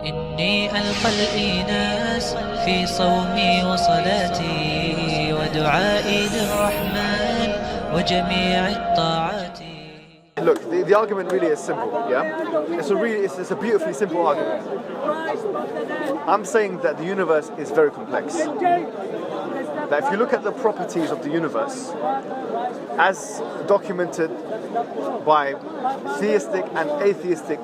إني ألقى الإيناس في صومي وصلاتي ودعائي للرحمن وجميع الطاعات. Look, the argument really is simple, yeah? It's a beautifully simple argument. I'm saying that the universe is very complex. That if you look at the properties of the universe, as documented by theistic and atheistic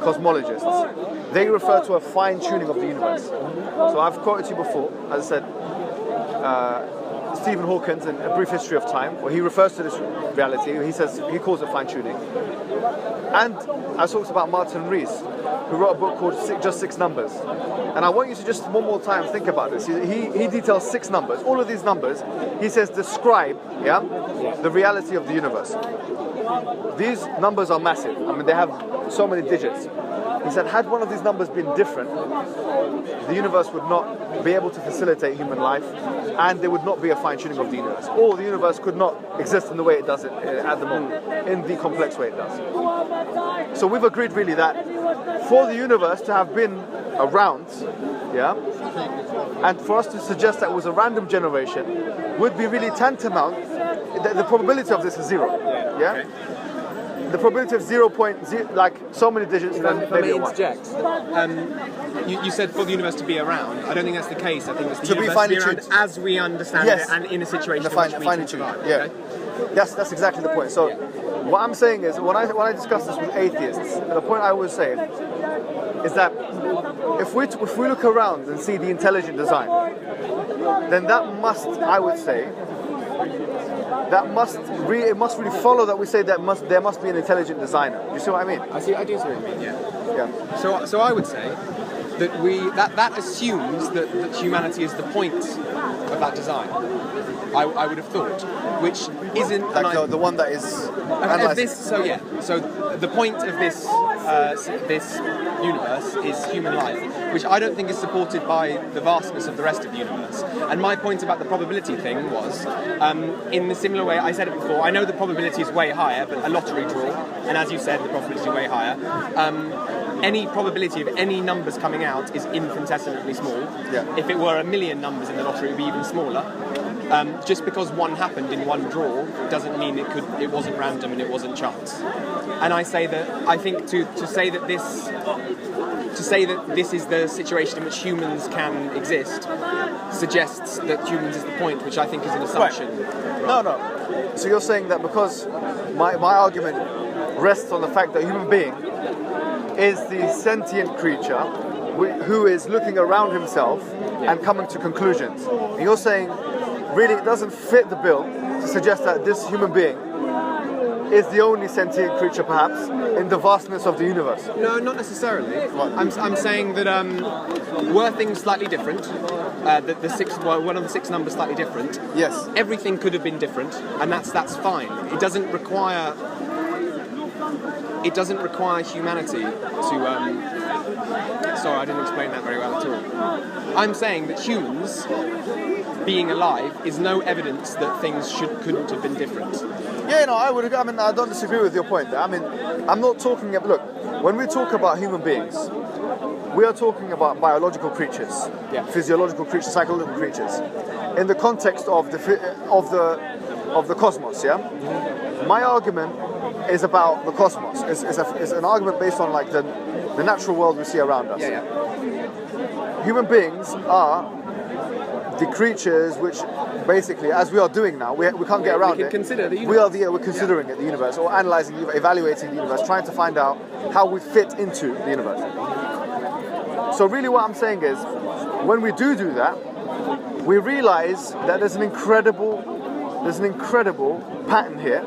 cosmologists, they refer to a fine-tuning of the universe. So I've quoted you before, as I said, Stephen Hawking's in A Brief History of Time, where he refers to this reality, he calls it fine-tuning. And I talked about Martin Rees, who wrote a book called Just Six Numbers. And I want you to just one more time think about this. He details 6 numbers. All of these numbers, he says, describe the reality of the universe. These numbers are massive. I mean, they have so many digits. He said, had one of these numbers been different, the universe would not be able to facilitate human life, and there would not be a fine-tuning of the universe. Or the universe could not exist in the way it does at the moment, in the complex way it does. So we've agreed really that for the universe to have been around, and for us to suggest that it was a random generation would be really tantamount. The probability of this is 0. Yeah? The probability of 0.0, like so many digits, then maybe a 1. Interject. You said for the universe to be around. I don't think that's the case. I think it's the universe to be around as we understand it, and in a situation in which we can survive. Yeah, that's exactly the point. So, what I'm saying is, when I discuss this with atheists, the point I always say is that if we look around and see the intelligent design, then that must, I would say, it must really follow that we say that there must be an intelligent designer. You see what I mean? I do see what you mean. Yeah. So I would say that that assumes that humanity is the point of that design. I would have thought, which isn't like the one that is this. So the point of this universe is human life, which I don't think is supported by the vastness of the rest of the universe. And my point about the probability thing was, in the similar way I said it before, I know the probability is way higher, but a lottery draw, and as you said, the probability is way higher. Any probability of any numbers coming out is infinitesimally small. Yeah. If it were 1 million numbers in the lottery, it would be even smaller. Just because one happened in one draw doesn't mean it wasn't random and it wasn't chance. And I think to say that this is the situation in which humans can exist suggests that humans is the point, which I think is an assumption. Right. No. So you're saying that because my argument rests on the fact that a human being is the sentient creature who is looking around himself and coming to conclusions. And you're saying really it doesn't fit the bill to suggest that this human being is the only sentient creature perhaps in the vastness of the universe. No, not necessarily. I'm saying that were things slightly different, one of the 6 numbers slightly different, yes, everything could have been different, and that's fine. It doesn't require humanity to sorry, I didn't explain that very well at all. I'm saying that humans being alive is no evidence that things couldn't have been different. Yeah, no, I don't disagree with your point there. I mean, I'm not talking look, when we talk about human beings, we are talking about biological creatures, physiological creatures, psychological creatures, in the context of the cosmos, yeah? My argument is about the cosmos. It's an argument based on like the natural world we see around us. Human beings are the creatures which basically, as we are doing now, we can't get around it. Consider the universe. We're considering it, the universe, or analysing, evaluating the universe, trying to find out how we fit into the universe. So really what I'm saying is, when we do that, we realise that there's an incredible pattern here.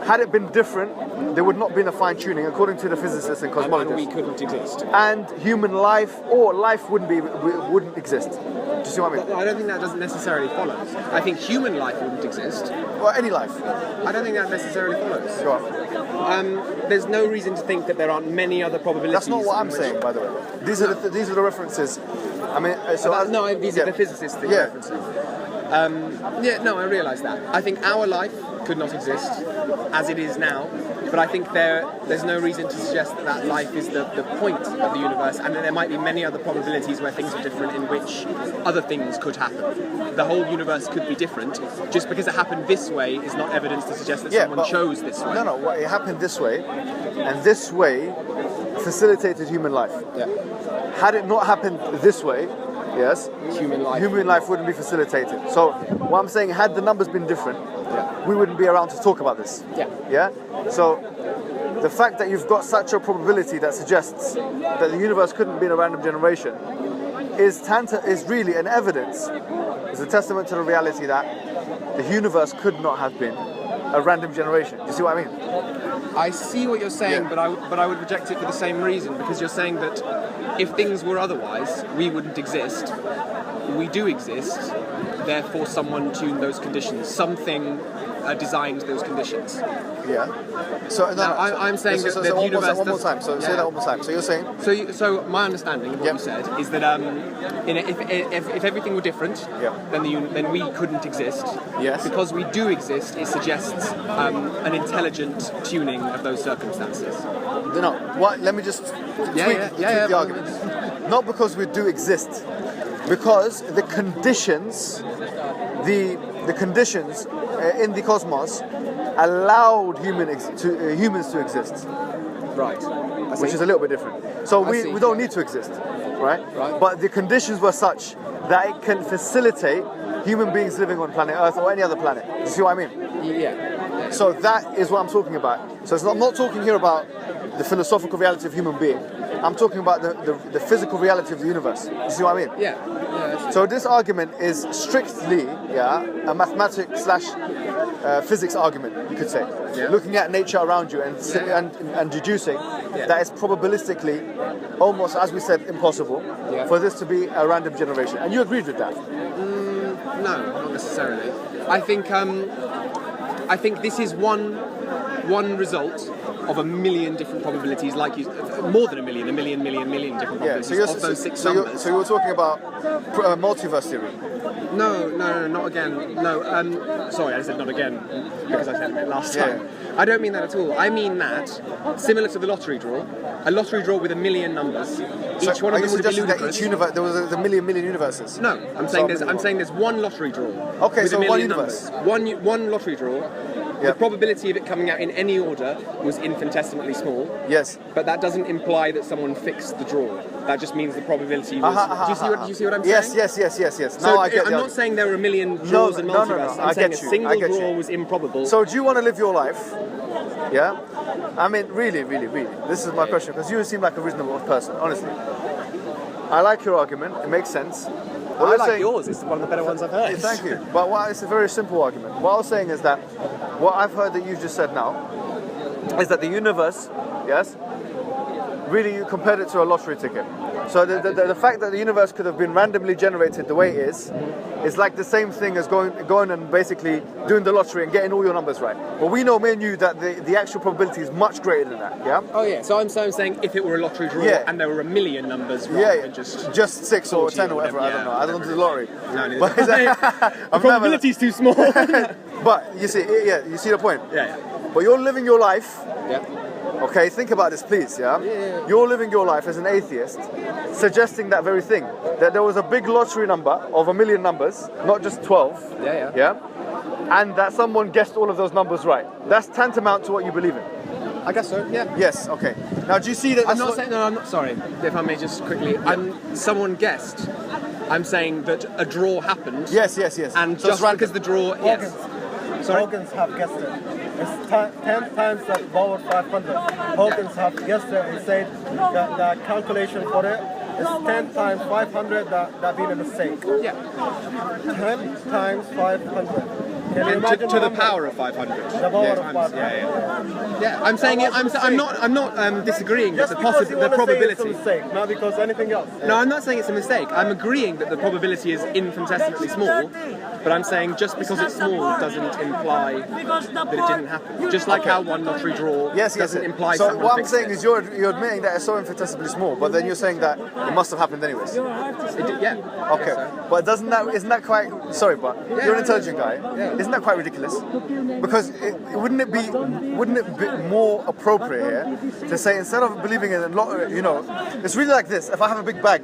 Had it been different, there would not have been a fine-tuning, according to the physicists and cosmologists. And we couldn't exist. And human life, or life wouldn't exist. Do you see what I mean? I don't think that doesn't necessarily follow. I think human life wouldn't exist. Well, any life. I don't think that necessarily follows. Go on. There's no reason to think that there aren't many other probabilities. That's not what I'm saying, by the way. These are the references. I mean, so these are the physicists that you're referencing. I realise that. I think our life could not exist as it is now but I think there's no reason to suggest that life is the point of the universe, and that there might be many other probabilities where things are different, in which other things could happen. The whole universe could be different. Just because it happened this way is not evidence to suggest that someone chose this way. No, it happened this way, and this way facilitated human life. Yeah. Had it not happened this way, yes, human life wouldn't be facilitated. So what I'm saying, had the numbers been different, we wouldn't be around to talk about this. Yeah. So the fact that you've got such a probability that suggests that the universe couldn't be in a random generation is really an evidence. It's a testament to the reality that the universe could not have been a random generation. Do you see what I mean? I see what you're saying, but I would reject it for the same reason, because you're saying that if things were otherwise, we wouldn't exist. We do exist, therefore someone tuned those conditions. Something designed those conditions. Yeah. So I'm saying that the universe. One more time. So say that one more time. So you're saying. So my understanding of what you said is that if everything were different, then we couldn't exist. Yes. Because we do exist, it suggests an intelligent tuning of those circumstances. No. What? Let me just tweak the argument. Not because we do exist, because the conditions, the conditions in the cosmos allowed humans to exist. Right. Which is a little bit different. So we don't need to exist, right? But the conditions were such that it can facilitate human beings living on planet Earth or any other planet. Do you see what I mean? Yeah. So that is what I'm talking about. So I'm not talking here about the philosophical reality of human being. I'm talking about the physical reality of the universe. You see what I mean? Yeah. So this argument is strictly a mathematics / physics argument, you could say. Yeah. Looking at nature around you and deducing that it's probabilistically almost, as we said, impossible for this to be a random generation. And you agreed with that? No, not necessarily. I think this is one result of a million different probabilities, like more than a million different probabilities of those six numbers. So you were talking about multiverse theory? No, not again. No, sorry, I said not again because I said it last time. I don't mean that at all. I mean that, similar to the lottery draw, a lottery draw with a million numbers, each one of them would be ludicrous. That each universe, there was a million universes? No, I'm saying there's one lottery draw. Okay, with so a million one universe. Numbers. One lottery draw. The probability of it coming out in any order was infinitesimally small. Yes. But that doesn't imply that someone fixed the draw. That just means the probability was... Do you see what I'm saying? Yes. So I'm not saying there were a million draws in multiverse. No. I'm saying a single draw was improbable. So do you want to live your life? Yeah? I mean, really. This is my question, because you seem like a reasonable person, honestly. I like your argument. It makes sense. I like yours. It's one of the better ones I've heard. Thank you. But it's a very simple argument. What I was saying is that what I've heard that you've just said now is that the universe, really you compared it to a lottery ticket. So the fact that the universe could have been randomly generated the way it is like the same thing as going and basically doing the lottery and getting all your numbers right. But we know, me and you, that the actual probability is much greater than that, yeah? Oh yeah, so I'm saying if it were a lottery draw and there were a million numbers rather than just 6 or 10 or whatever, I don't know. I don't do the lottery. No, the probability's too small. But you see the point? Yeah. But you're living your life. Yeah. Okay, think about this, please, yeah? You're living your life as an atheist, suggesting that very thing, that there was a big lottery number of a million numbers, not just 12, yeah? And that someone guessed all of those numbers right. That's tantamount to what you believe in. I guess so, yeah. Yes, okay. Now, do you see that... I'm not sorry, if I may just quickly, someone guessed. I'm saying that a draw happened. Yes. And so just because the draw... Hawkins have guessed it. It's 10 times the power 500. Hawkins have guessed it and said that the calculation for it is 10 times 500 that being a mistake. Yeah. 10 times 500. Can you imagine to the power of 500. The power of 500. Yeah. I'm saying it. I'm not disagreeing with the probability. It's a mistake, not because anything else. No, I'm not saying it's a mistake. I'm agreeing that the probability is infinitesimally small, but I'm saying just because it's small doesn't imply that it didn't happen. Just like how one lottery draw doesn't imply. So what I'm saying is you're admitting that it's so infinitesimally small, but then you're saying that it must have happened anyways. Yeah. Okay. But isn't that quite? Sorry, but you're an intelligent guy. Isn't that quite ridiculous? Because wouldn't it be more appropriate here to say, instead of believing in a lot, you know, it's really like this. If I have a big bag,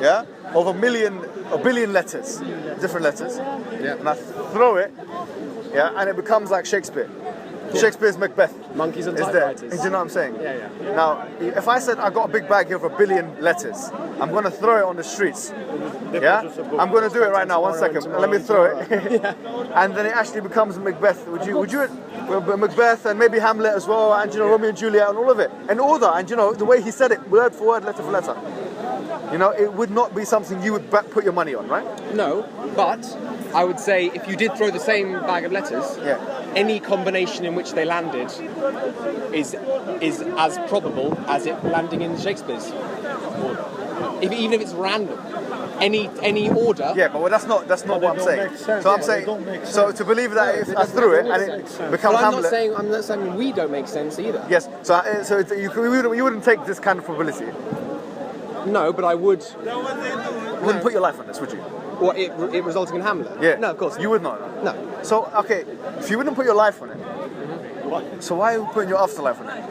yeah, of a billion letters, different letters, Yeah. and I throw it, yeah, and it becomes like Shakespeare. Shakespeare's Macbeth Monkeys and is there. typewriters. Do you know what I'm saying? Yeah. Now, if I said I got a big bag here of a billion letters, I'm going to throw it on the streets. Yeah? I'm going to do it right now. 1 second. Let me throw it. And then it actually becomes Macbeth. Would you Macbeth and maybe Hamlet as well, and you know, Romeo and Juliet and all of it in order, and you know the way he said it, word for word, letter for letter. You know, it would not be something you would put your money on, right? No, but I would say if you did throw the same bag of letters, any combination in which they landed is as probable as it landing in Shakespeare's order. Even if it's random, any order. Yeah, but that's not what I'm saying. So I'm saying, so to believe that if I threw it and it becomes Hamlet. I'm not saying we don't make sense either. Yes. So you wouldn't take this kind of probability. No, but I would. You wouldn't put your life on this, would you? Or it resulting in Hamlet? Yeah. No, of course. You would not. No. So, okay, if you wouldn't put your life on it, so why are you putting your afterlife on it?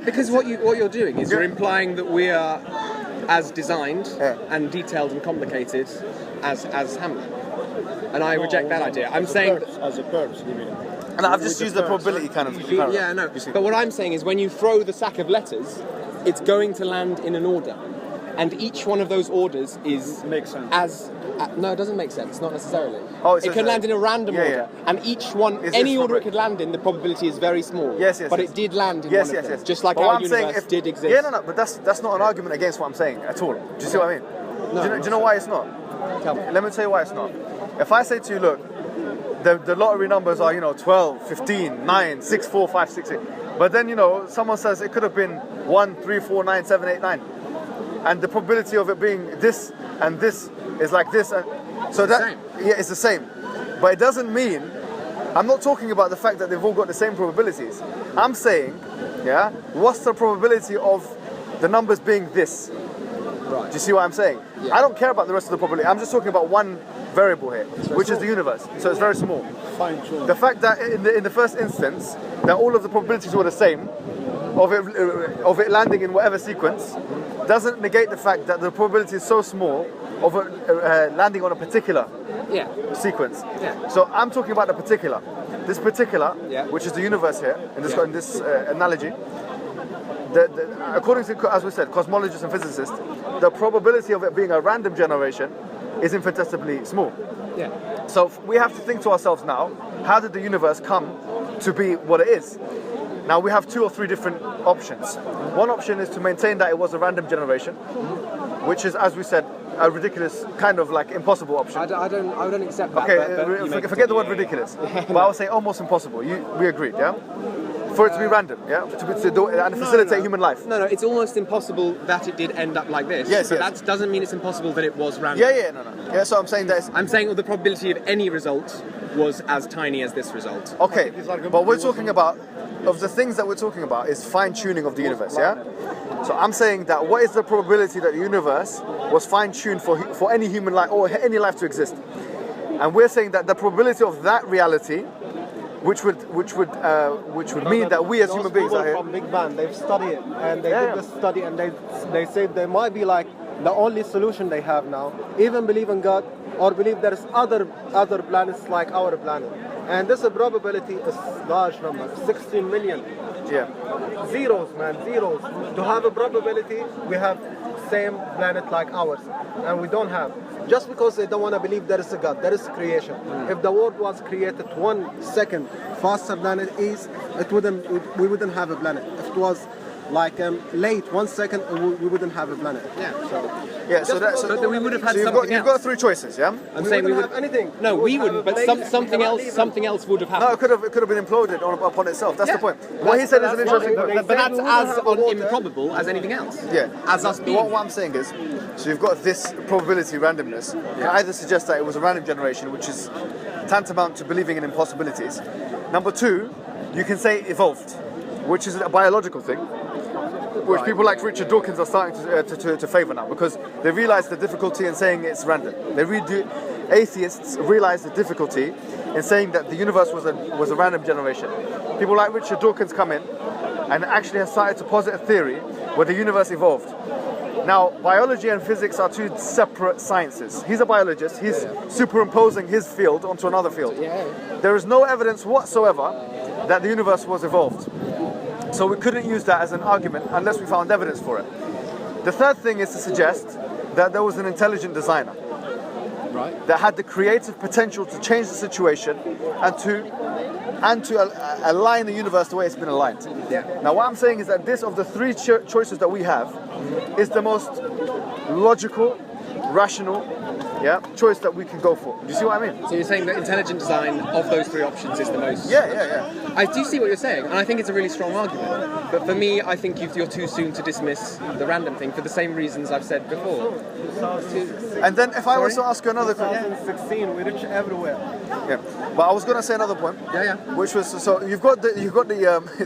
Because what you're doing is you're implying that we are as designed and detailed and complicated as Hamlet. And I reject that idea. I'm saying as a purpose, you mean? And I've just used the probability kind of. Yeah, no. But what I'm saying is when you throw the sack of letters, it's going to land in an order. And each one of those orders makes sense. No, it doesn't make sense, not necessarily. Oh, it can land in a random order, and each one, any order it could land in, the probability is very small. Yes. But it did land in one of them, just like our universe did exist. Yeah, no, but that's not an argument against what I'm saying at all. Do you see what I mean? No. Do you know why it's not? Tell me. Let me tell you why it's not. If I say to you, look, the lottery numbers are, 12, 15, 9, 6, 4, 5, 6, 8. But then, someone says it could have been 1, 3, 4, 9, 7, 8, 9. And the probability of it being this and this is like this. And so it's the same. But it doesn't mean, I'm not talking about the fact that they've all got the same probabilities. I'm saying, what's the probability of the numbers being this? Right. Do you see what I'm saying? Yeah. I don't care about the rest of the probability. I'm just talking about one variable here, which is the universe. So it's very small. Fine-tuned. The fact that in the first instance, that all of the probabilities were the same, of it landing in whatever sequence, doesn't negate the fact that the probability is so small of it landing on a particular sequence. Yeah. So I'm talking about the particular. This particular, which is the universe here, in this analogy, according to, as we said, cosmologists and physicists, the probability of it being a random generation is infinitesimally small. Yeah. So we have to think to ourselves now, how did the universe come to be what it is? Now we have 2 or 3 different options. One option is to maintain that it was a random generation, which is, as we said, a ridiculous, kind of like impossible option. I don't accept that. Okay, forget the word ridiculous. But I would say almost impossible. We agreed, yeah? For it to be random, yeah? And facilitate human life. No, it's almost impossible that it did end up like this. Yes, but that doesn't mean it's impossible that it was random. No. Yeah, so I'm saying that I'm saying the probability of any result was as tiny as this result. Okay, but we're talking about, of the things that we're talking about is fine-tuning of the universe, yeah? So I'm saying that what is the probability that the universe was fine-tuned for any human life or any life to exist? And we're saying that the probability of that reality, which would mean that we as human beings are here. From Big Bang, they've studied it, and they did this study, and they say there might be like the only solution they have now, even believe in God or believe there is other planets like our planet. And this probability is large number, 16 million. Yeah. Zeros, man, zeros. To have a probability, we have same planet like ours, and we don't have. Just because they don't want to believe there is a God, there is creation. If the world was created 1 second faster than it is, we wouldn't have a planet. If it was like late 1 second, we wouldn't have a planet. So then we would have had something else. You've got 3 choices, yeah? I'm saying we would have anything. No, we wouldn't. But something else would have happened. No, it could have been imploded upon itself. That's the point. What he said is an interesting point. But that's as improbable as anything else. Yeah. As us being. What I'm saying is, so you've got this probability randomness. Can either suggest that it was a random generation, which is tantamount to believing in impossibilities. Number 2, you can say evolved, which is a biological thing, which people like Richard Dawkins are starting to favour now, because they realise the difficulty in saying it's random. They really do. atheists realize the difficulty in saying that the universe was a random generation. People like Richard Dawkins come in and actually have started to posit a theory where the universe evolved. Now, biology and physics are two separate sciences. He's a biologist. He's superimposing his field onto another field. There is no evidence whatsoever that the universe was evolved. So we couldn't use that as an argument unless we found evidence for it. The third thing is to suggest that there was an intelligent designer that had the creative potential to change the situation and to align the universe the way it's been aligned. Now, what I'm saying is that this, of the three choices that we have, is the most logical, rational, choice that we can go for. Do you see what I mean? So you're saying that intelligent design of those three options is the most... Yeah. I do see what you're saying, and I think it's a really strong argument. But for me, I think you're too soon to dismiss the random thing for the same reasons I've said before. And then if I was to ask you another question... 2016, we reach everywhere. Yeah, but I was going to say another point. Which was, so you've got the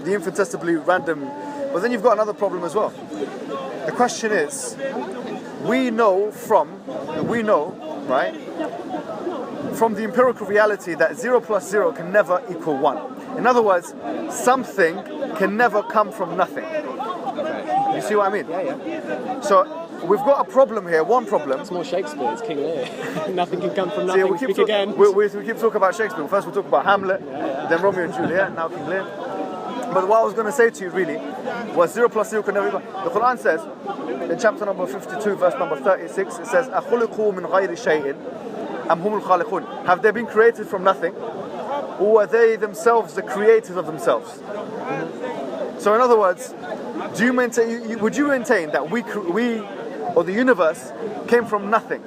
infinitesimally random, but then you've got another problem as well. The question is, we know, right, from the empirical reality that 0 plus 0 can never equal 1. In other words, something can never come from nothing. You see what I mean? So we've got a problem here, one problem. It's more Shakespeare, it's King Lear. Nothing can come from nothing, we keep talking about Shakespeare. First we'll talk about Hamlet, then Romeo and Juliet, now King Lear. But what I was going to say to you really was 0 plus 0 can never equal. The Quran says, in chapter number 52, verse number 36, it says, أَخُلِقُوا مِنْ غَيْرِ شَيْءٍ أَمْ هُمُ الْخَالِقُونَ. Have they been created from nothing? Or are they themselves the creators of themselves? So in other words, would you maintain that we or the universe came from nothing?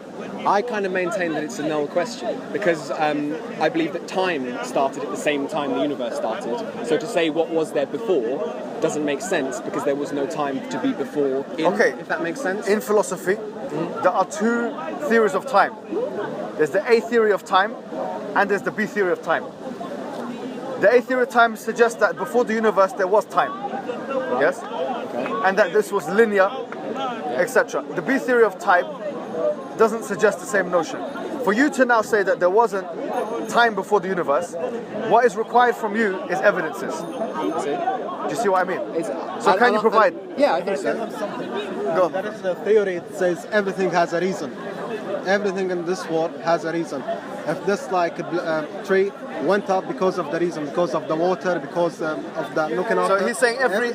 I kind of maintain that it's a null question because I believe that time started at the same time the universe started. So to say what was there before doesn't make sense because there was no time to be before if that makes sense. In philosophy, there are two theories of time. There's the A theory of time and there's the B theory of time. The A theory of time suggests that before the universe there was time. Yes? And that this was linear, etc. The B theory of time doesn't suggest the same notion. For you to now say that there wasn't time before the universe, what is required from you is evidences. Do you see what I mean? So can you provide? Yeah, I think so. Go. There is a theory that says everything has a reason. Everything in this world has a reason. If this tree went up because of the reason, because of the water, because of the looking up. So he's saying every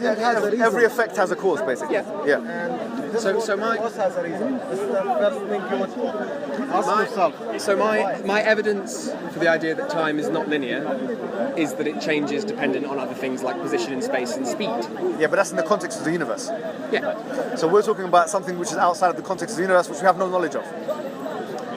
effect has a cause, basically. And so my cause has a reason. This is the first thing you would ask yourself. So my evidence for the idea that time is not linear is that it changes dependent on other things like position in space and speed. Yeah, but that's in the context of the universe. Yeah. So we're talking about something which is outside of the context of the universe, which we have no knowledge of.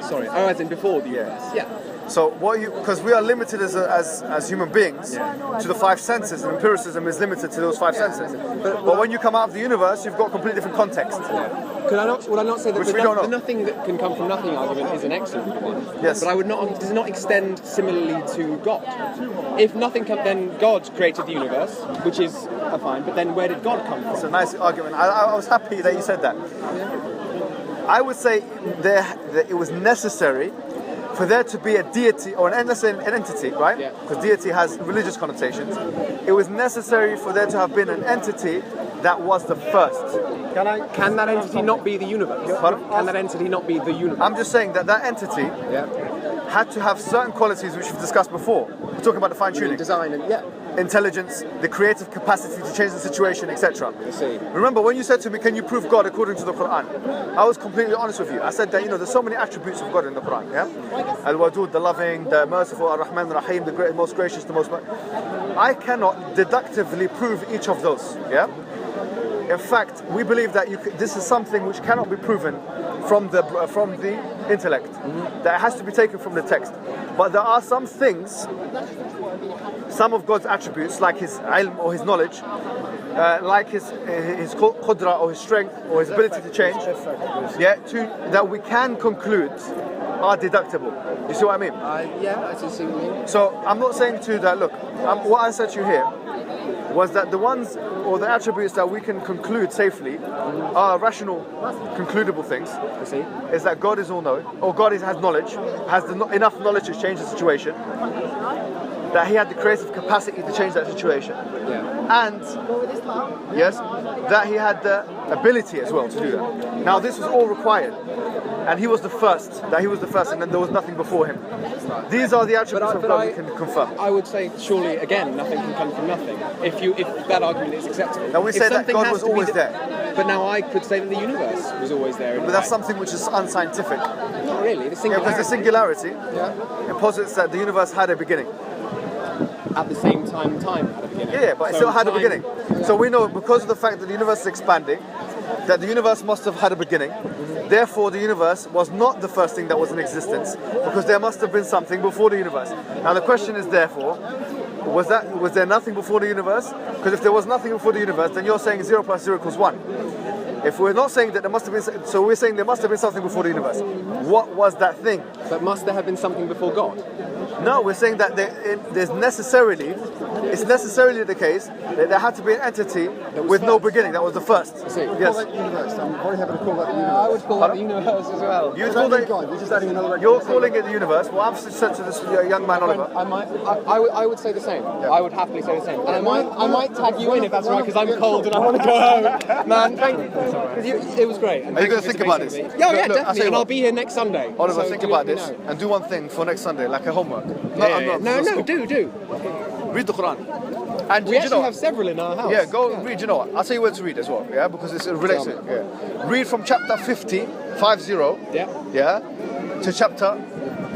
Sorry. Oh, as in before the universe. Yeah. So because we are limited as human beings to the five senses, and empiricism is limited to those five senses. But when you come out of the universe, you've got a completely different context. Would I not say that the nothing that can come from nothing argument is an excellent one? Yes. But does not extend similarly to God. If nothing then God created the universe, which is fine, but then where did God come from? It's a nice argument. I was happy that you said that. I would say that it was necessary for there to be a deity or an entity, right? Because deity has religious connotations. It was necessary for there to have been an entity that was the first. Can that entity not be the universe? Can that entity not be the universe? I'm just saying that entity had to have certain qualities which we've discussed before. We're talking about the fine-tuning. Design and intelligence, the creative capacity to change the situation, etc. I see. Remember when you said to me, can you prove God according to the Quran? I was completely honest with you. I said that, there's so many attributes of God in the Quran, Al-Wadud, the loving, the merciful, Ar-Rahman, the Rahim, the most gracious, the most... I cannot deductively prove each of those, In fact, we believe that this is something which cannot be proven from the intellect. That it has to be taken from the text. But there are some things, some of God's attributes, like His ilm or His knowledge, like His qudra or His strength or His ability to change, that we can conclude are deductible. You see what I mean? I see what you mean. So I'm not saying to you that, look, what I said to you here was that the ones or the attributes that we can conclude safely are rational, concludable things. I see. Is that God is all-knowing, or God has knowledge, enough knowledge to change the situation, that He had the creative capacity to change that situation, and yes, that He had the ability as well to do that. Now this was all required, and He was the first. That He was the first, and then there was nothing before Him. These are the attributes of God we can confirm. I would say, surely, again, nothing can come from nothing. If that argument is acceptable. Now we say that God was always there. But now I could say that the universe was always there. But that's something which is unscientific. Not really. The singularity. Because the singularity it posits that the universe had a beginning. At the same time had a beginning. Yeah, but it still had a beginning. So we know, because of the fact that the universe is expanding, that the universe must have had a beginning. Therefore, the universe was not the first thing that was in existence, because there must have been something before the universe. Now the question is, therefore, was there nothing before the universe? Because if there was nothing before the universe, then you're saying 0 plus 0 equals 1. If we're not saying that there must have been, so we're saying there must have been something before the universe. What was that thing? But must there have been something before God? No, we're saying that it's necessarily the case that there had to be an entity with no beginning. That was the first. Yes. I'm very happy to call that the universe. I would call that the universe as well. You call it God. You're just adding another. You're calling it the universe. Well, I've said to this young man Oliver. I would say the same. Yeah. I would happily say the same. And I might tag you in if that's right, because I'm cold and I want to go home. Man, thank you. It was great. Are you going to think about this? Yeah, definitely. And I'll be here next Sunday. Oliver, think about this and do one thing for next Sunday, like a homework. No, do. Read the Quran. And we actually have several in our house. Yeah, go read. You know what? I'll tell you where to read as well. Yeah, because it relates to it. Yeah. Read from chapter 50. Yeah. To chapter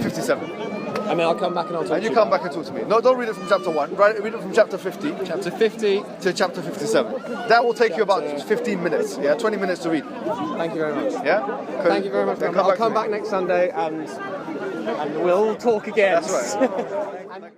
57. And then I'll come back and I'll talk to you. And you come back and talk to me. No, don't read it from chapter 1. Read it from chapter 50. Chapter 50 to chapter 57. That will take you about 15 minutes. Yeah, 20 minutes to read. Thank you very much. Yeah. Thank you very much. I'll come back next Sunday and we'll talk again. That's right.